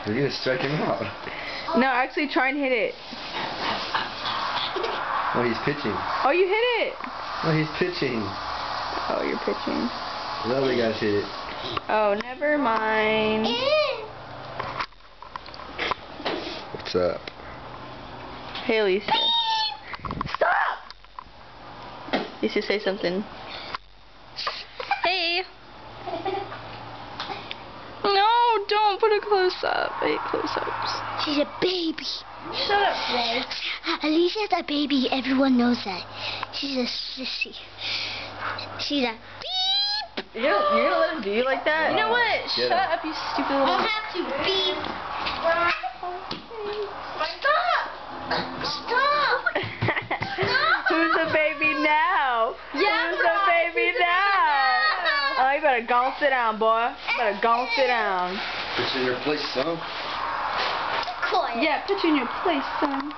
You're gonna strike him out. No, actually try and hit it. Oh, he's pitching. Oh, you hit it. Oh, he's pitching. Oh, you're pitching. The other guy's hit it. Oh, never mind. What's up? Hey, Alicia. Stop! You should say something. Hey. No, don't put a close-up. I hate close-ups. She's a baby. Shut up, Ray. Alicia's a baby. Everyone knows that. She's a sissy. She's a beep. You're gonna let him do you like that? You know what? Get Shut him. up, you stupid little... I'll have to beep. Stop! Stop! Who's the baby now? Yeah, Who's the baby now? Oh, you better go and sit down, boy. You better go and sit down. Put you in your place, son. Quiet. Yeah, put you in your place, son.